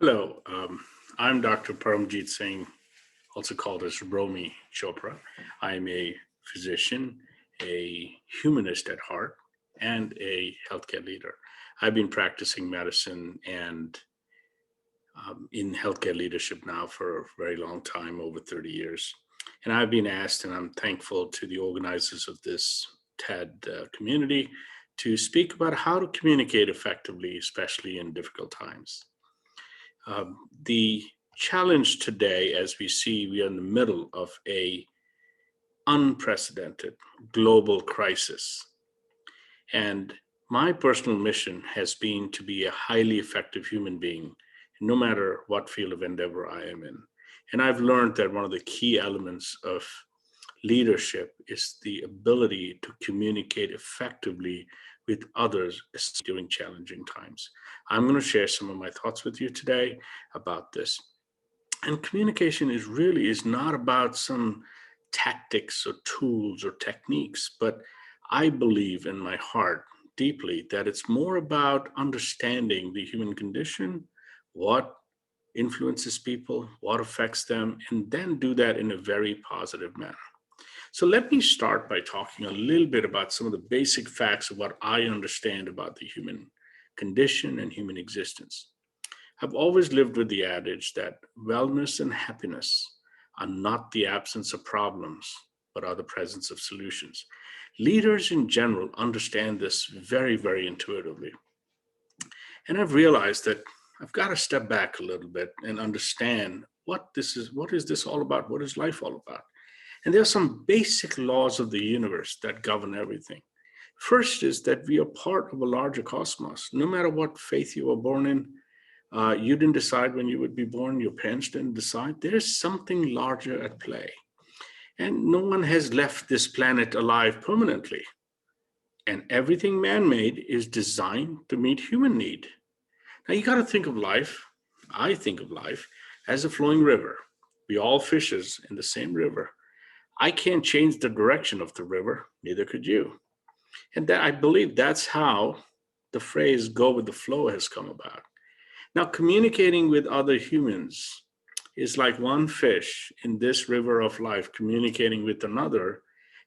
Hello, I'm Dr. Paramjit Singh, also called as Romi Chopra. I'm a physician, a humanist at heart, and a healthcare leader. I've been practicing medicine and in healthcare leadership now for a very long time, over 30 years. And I've been asked, and I'm thankful to the organizers of this TED community, to speak about how to communicate effectively, especially in difficult times. The challenge today, as we see, we are in the middle of a unprecedented global crisis. And my personal mission has been to be a highly effective human being, no matter what field of endeavor I am in. And I've learned that one of the key elements of leadership is the ability to communicate effectively with others during challenging times. I'm going to share some of my thoughts with you today about this. And communication is not about some tactics or tools or techniques, but I believe in my heart deeply that it's more about understanding the human condition, what influences people, what affects them, and then do that in a very positive manner. So let me start by talking a little bit about some of the basic facts of what I understand about the human condition and human existence. I've always lived with the adage that wellness and happiness are not the absence of problems, but are the presence of solutions. Leaders in general understand this very, very intuitively. And I've realized that I've got to step back a little bit and understand what is this all about? What is life all about? And there are some basic laws of the universe that govern everything. First is that we are part of a larger cosmos. No matter what faith you were born in, you didn't decide when you would be born, your parents didn't decide. There's something larger at play. And no one has left this planet alive permanently. And everything man-made is designed to meet human need. Now you got to think of life, I think of life, as a flowing river. We all fishes in the same river. I can't change the direction of the river, neither could you. And that I believe that's how the phrase go with the flow has come about. Now, communicating with other humans is like one fish in this river of life communicating with another,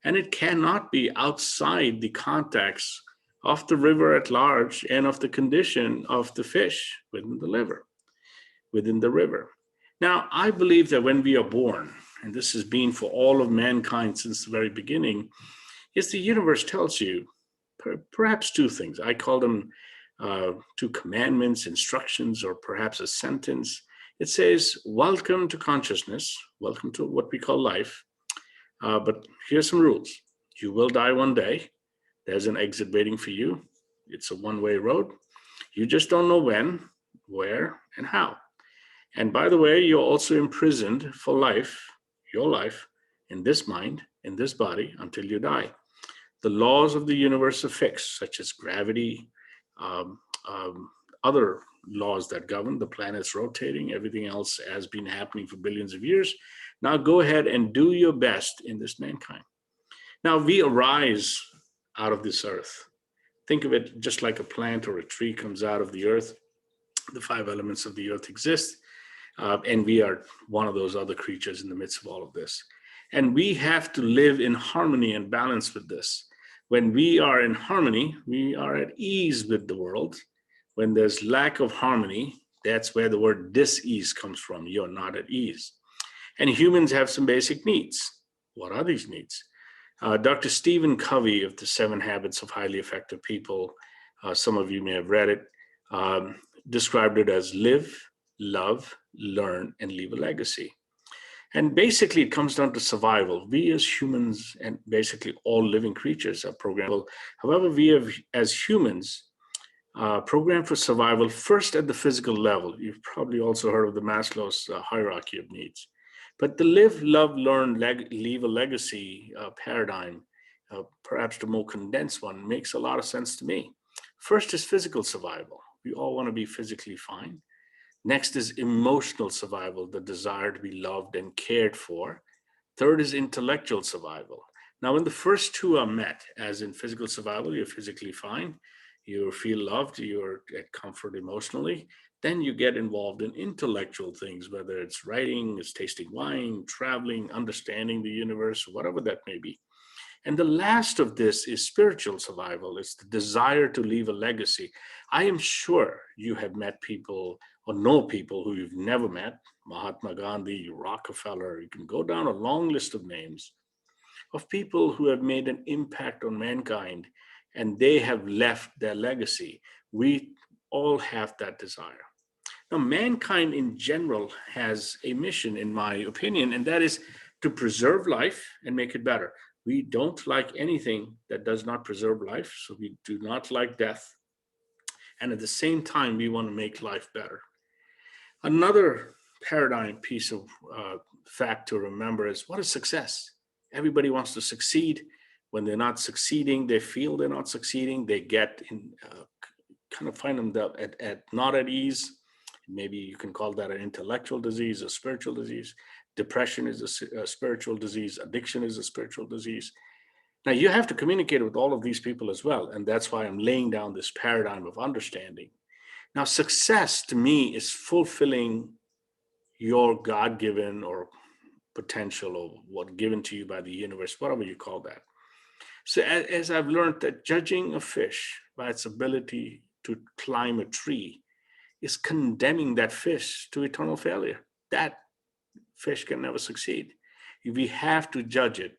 and it cannot be outside the context of the river at large and of the condition of the fish within the river. Now, I believe that when we are born, and this has been for all of mankind since the very beginning, is the universe tells you perhaps two things. I call them two commandments, instructions, or perhaps a sentence. It says, welcome to consciousness, welcome to what we call life. But here's some rules. You will die one day. There's an exit waiting for you. It's a one-way road. You just don't know when, where, and how. And by the way, you're also imprisoned for life, your life, in this mind, in this body, until you die. The laws of the universe are fixed, such as gravity, other laws that govern the planet's rotating, everything else has been happening for billions of years. Now go ahead and do your best in this mankind. Now we arise out of this earth. Think of it just like a plant or a tree comes out of the earth. The five elements of the earth exist. And we are one of those other creatures in the midst of all of this. And we have to live in harmony and balance with this. When we are in harmony, we are at ease with the world. When there's lack of harmony, that's where the word dis-ease comes from. You're not at ease. And humans have some basic needs. What are these needs? Dr. Stephen Covey of the 7 Habits of Highly Effective People, some of you may have read it, described it as live, love, learn, and leave a legacy. And basically, it comes down to survival. We as humans, and basically all living creatures, are programmable. However, we have, as humans, programmed for survival first at the physical level. You've probably also heard of the Maslow's hierarchy of needs. But the live, love, learn, leave a legacy paradigm, perhaps the more condensed one, makes a lot of sense to me. First is physical survival. We all want to be physically fine. Next is emotional survival, the desire to be loved and cared for. Third is intellectual survival. Now, when the first two are met, as in physical survival, you're physically fine, you feel loved, you're at comfort emotionally. Then you get involved in intellectual things, whether it's writing, it's tasting wine, traveling, understanding the universe, whatever that may be. And the last of this is spiritual survival. It's the desire to leave a legacy. I am sure you have met people or know people who you've never met. Mahatma Gandhi, Rockefeller, you can go down a long list of names of people who have made an impact on mankind and they have left their legacy. We all have that desire. Now, mankind in general has a mission, in my opinion, and that is to preserve life and make it better. We don't like anything that does not preserve life, so we do not like death. And at the same time, we want to make life better. Another paradigm piece of fact to remember is, what is success? Everybody wants to succeed. When they're not succeeding, they feel they're not succeeding. They get in, kind of find them not at ease. Maybe you can call that an intellectual disease, a spiritual disease. Depression is a spiritual disease. Addiction is a spiritual disease. Now, you have to communicate with all of these people as well. And that's why I'm laying down this paradigm of understanding. Now, success to me is fulfilling your God-given or potential, or what given to you by the universe, whatever you call that. So as I've learned that judging a fish by its ability to climb a tree is condemning that fish to eternal failure. That fish can never succeed. We have to judge it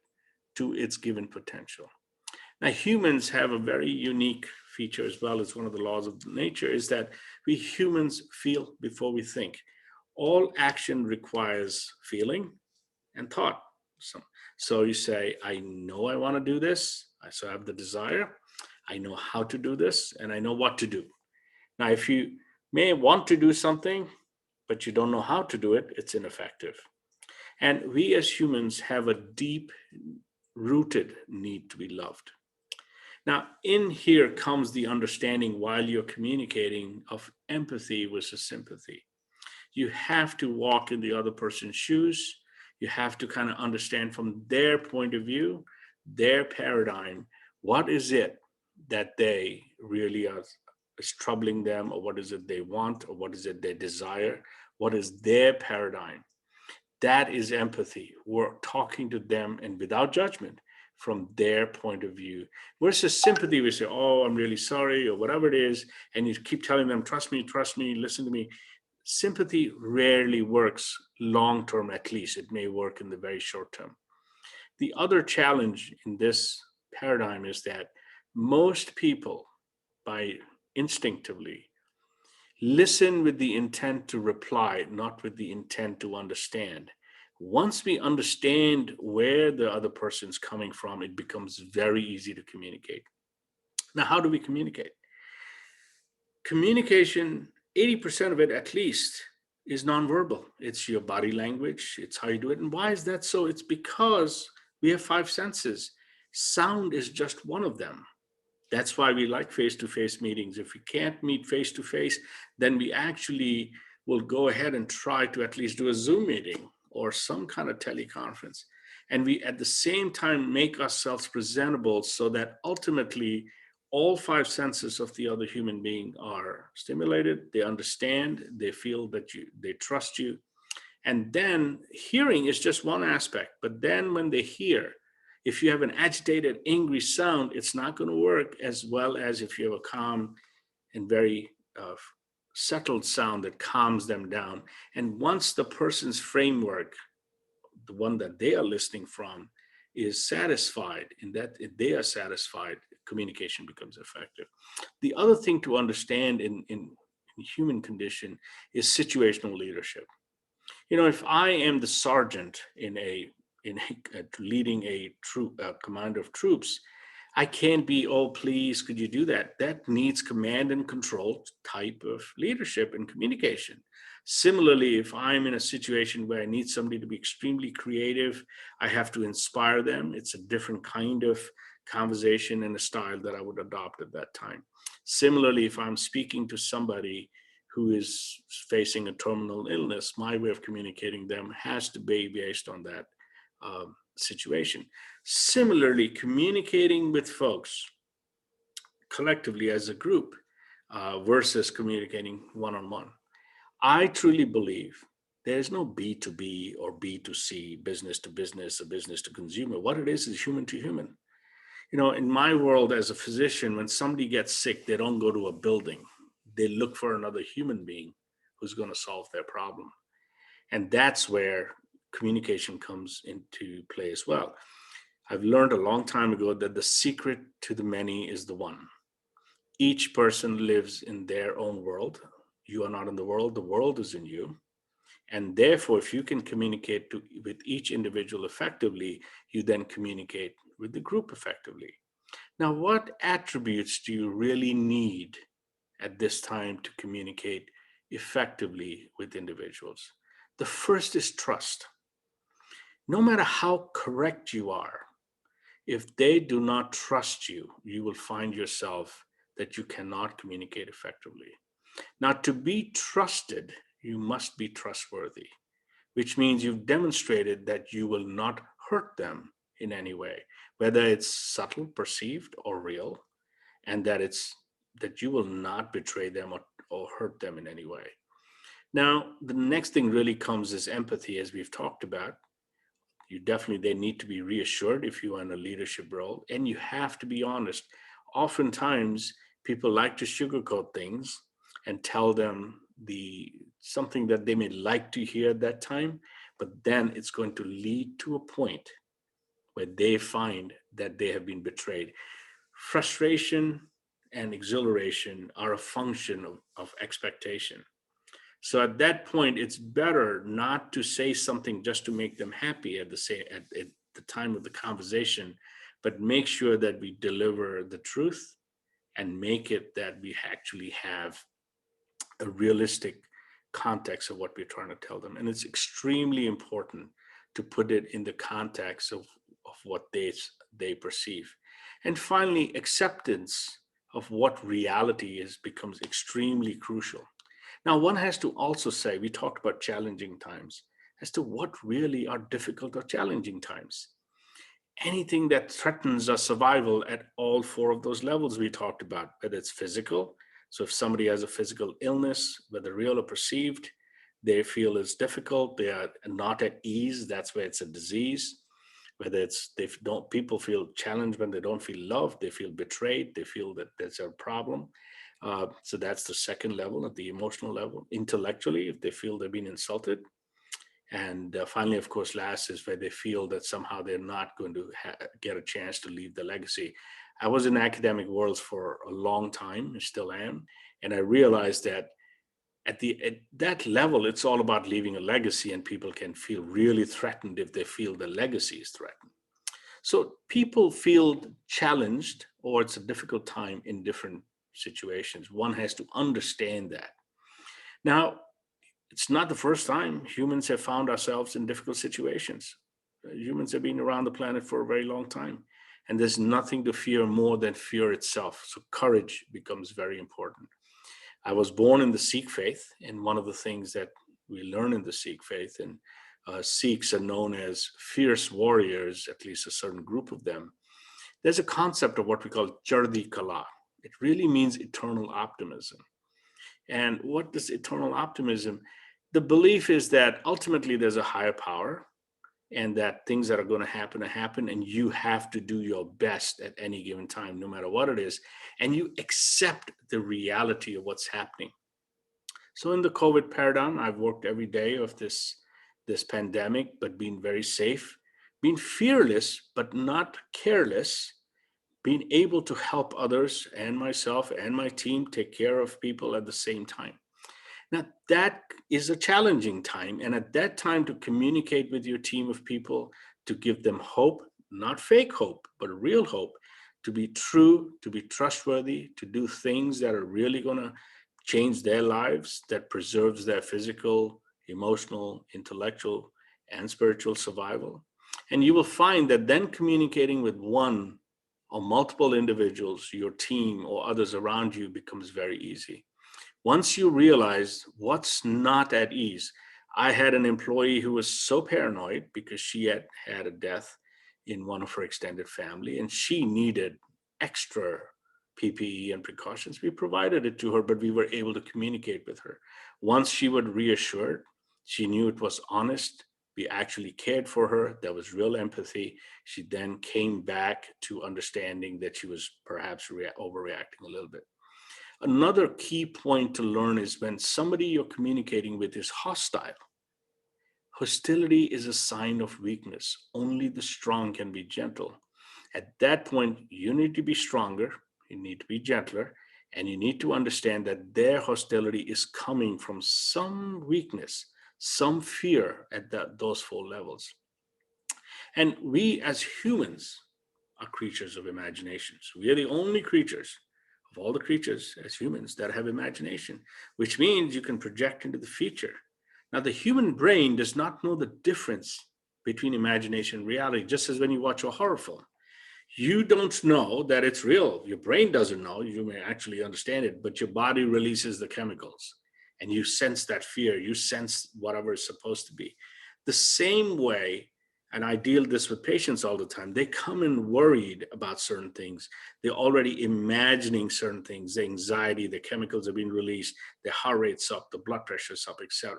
to its given potential. Now, humans have a very unique feature as well. It's one of the laws of nature, is that we humans feel before we think. All action requires feeling and thought. So you say, I know I want to do this, so I have the desire, I know how to do this, and I know what to do. Now, if you may want to do something, but you don't know how to do it, it's ineffective. And we as humans have a deep rooted need to be loved. Now, in here comes the understanding while you're communicating of empathy versus sympathy. You have to walk in the other person's shoes. You have to kind of understand from their point of view, their paradigm, what is it that they really is troubling them, or what is it they want, or what is it they desire, what is their paradigm. That is empathy. We're talking to them and without judgment from their point of view. Versus sympathy, we say, oh, I'm really sorry, or whatever it is, and you keep telling them, trust me, listen to me. Sympathy rarely works long term, at least. It may work in the very short term. The other challenge in this paradigm is that most people, by instinctively, listen with the intent to reply, not with the intent to understand. Once we understand where the other person's coming from, it becomes very easy to communicate. Now, how do we communicate? Communication, 80% of it at least, is nonverbal. It's your body language, it's how you do it. And why is that so? It's because we have 5 senses. Sound is just one of them. That's why we like face-to-face meetings. If we can't meet face-to-face, then we actually will go ahead and try to at least do a Zoom meeting or some kind of teleconference. And we at the same time make ourselves presentable so that ultimately all 5 senses of the other human being are stimulated, they understand, they feel that they trust you. And then hearing is just one aspect. But then when they hear, if you have an agitated, angry sound, it's not going to work as well as if you have a calm and very settled sound that calms them down. And once the person's framework, the one that they are listening from, is satisfied, in that if they are satisfied, communication becomes effective. The other thing to understand in human condition is situational leadership. If I am the sergeant in leading a command of troops, I can't be, oh, please, could you do that? That needs command and control type of leadership and communication. Similarly, if I'm in a situation where I need somebody to be extremely creative, I have to inspire them. It's a different kind of conversation and a style that I would adopt at that time. Similarly, if I'm speaking to somebody who is facing a terminal illness, my way of communicating them has to be based on that situation. Similarly, communicating with folks collectively as a group versus communicating one-on-one. I truly believe there's no B2B or B2C, business to business or business to consumer. What it is human to human. In my world as a physician, when somebody gets sick, they don't go to a building. They look for another human being who's going to solve their problem. And that's where communication comes into play as well. I've learned a long time ago that the secret to the many is the one. Each person lives in their own world. You are not in the world is in you. And therefore, if you can communicate with each individual effectively, you then communicate with the group effectively. Now, what attributes do you really need at this time to communicate effectively with individuals? The first is trust. No matter how correct you are, if they do not trust you, you will find yourself that you cannot communicate effectively. Now, to be trusted, you must be trustworthy, which means you've demonstrated that you will not hurt them in any way, whether it's subtle, perceived, or real, and that you will not betray them or hurt them in any way. Now, the next thing really comes is empathy, as we've talked about. They need to be reassured if you are in a leadership role, and you have to be honest. Oftentimes, people like to sugarcoat things and tell them something that they may like to hear at that time, but then it's going to lead to a point where they find that they have been betrayed. Frustration and exhilaration are a function of expectation. So at that point, it's better not to say something just to make them happy at the time of the conversation, but make sure that we deliver the truth and make it that we actually have a realistic context of what we're trying to tell them. And it's extremely important to put it in the context of what they perceive. And finally, acceptance of what reality is becomes extremely crucial. Now, one has to also say, we talked about challenging times, as to what really are difficult or challenging times. Anything that threatens our survival at all four of those levels we talked about, whether it's physical. So if somebody has a physical illness, whether real or perceived, they feel it's difficult, they are not at ease, that's where it's a disease. Whether people feel challenged when they don't feel loved, they feel betrayed, they feel that there's a problem. So that's the second level, at the emotional level. Intellectually, if they feel they've been insulted. And finally, of course, last is where they feel that somehow they're not going to get a chance to leave the legacy. I was in academic worlds for a long time, and still am, and I realized that at that level, it's all about leaving a legacy, and people can feel really threatened if they feel the legacy is threatened. So people feel challenged, or it's a difficult time in different situations. One has to understand that. Now, it's not the first time humans have found ourselves in difficult situations. Humans have been around the planet for a very long time, and there's nothing to fear more than fear itself. So courage becomes very important. I was born in the Sikh faith, and one of the things that we learn in the Sikh faith, and Sikhs are known as fierce warriors, at least a certain group of them. There's a concept of what we call Chardi Kala. It really means eternal optimism. And what is eternal optimism? The belief is that ultimately there's a higher power, and that things that are going to happen, and you have to do your best at any given time, no matter what it is, and you accept the reality of what's happening. So in the COVID paradigm, I've worked every day of this pandemic, but being very safe, being fearless, but not careless, being able to help others and myself and my team take care of people at the same time. Now, that is a challenging time. And at that time, to communicate with your team of people, to give them hope, not fake hope, but real hope, to be true, to be trustworthy, to do things that are really going to change their lives, that preserves their physical, emotional, intellectual, and spiritual survival. And you will find that then communicating with one or multiple individuals, your team or others around you, becomes very easy. Once you realize what's not at ease. I had an employee who was so paranoid because she had a death in one of her extended family, and she needed extra PPE and precautions. We provided it to her, but we were able to communicate with her. Once she was reassured, she knew it was honest. We actually cared for her. There was real empathy. She then came back to understanding that she was perhaps overreacting a little bit. Another key point to learn is when somebody you're communicating with is hostile. Hostility is a sign of weakness. Only the strong can be gentle. At that point, you need to be stronger, you need to be gentler, and you need to understand that their hostility is coming from some weakness, some fear at those 4 levels. And we as humans are creatures of imaginations. We are the only creatures of all the creatures as humans that have imagination, which means you can project into the future. Now, the human brain does not know the difference between imagination and reality, just as when you watch a horror film. You don't know that it's real. Your brain doesn't know. You may actually understand it, but your body releases the chemicals and you sense that fear. You sense whatever is supposed to be. The same way, and I deal this with patients all the time, they come in worried about certain things. They're already imagining certain things, the anxiety, the chemicals are being released, the heart rate's up, the blood pressure's up, etc.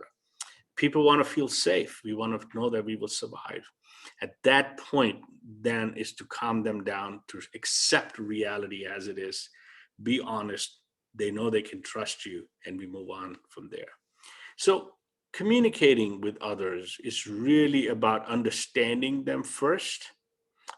People want to feel safe. We want to know that we will survive. At that point, then, is to calm them down, to accept reality as it is, be honest. They know they can trust you, and we move on from there. So communicating with others is really about understanding them first,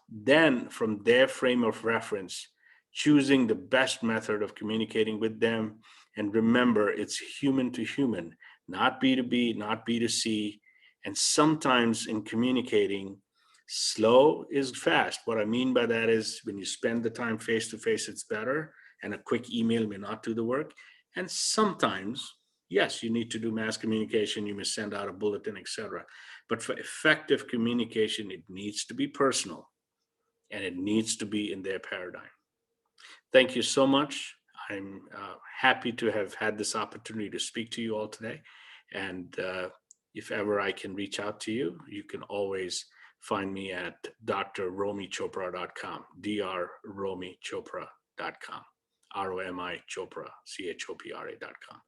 then from their frame of reference, choosing the best method of communicating with them. And remember, it's human to human, not B2B, not B2C. And sometimes in communicating, slow is fast. What I mean by that is when you spend the time face to face, it's better. And a quick email may not do the work. And sometimes, yes, you need to do mass communication. You may send out a bulletin, etc. But for effective communication, it needs to be personal and it needs to be in their paradigm. Thank you so much. I'm happy to have had this opportunity to speak to you all today. And if ever I can reach out to you, you can always find me at drromichopra.com, drromichopra.com, ROMI Chopra, CHOPRA.com.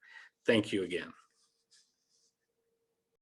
Thank you again.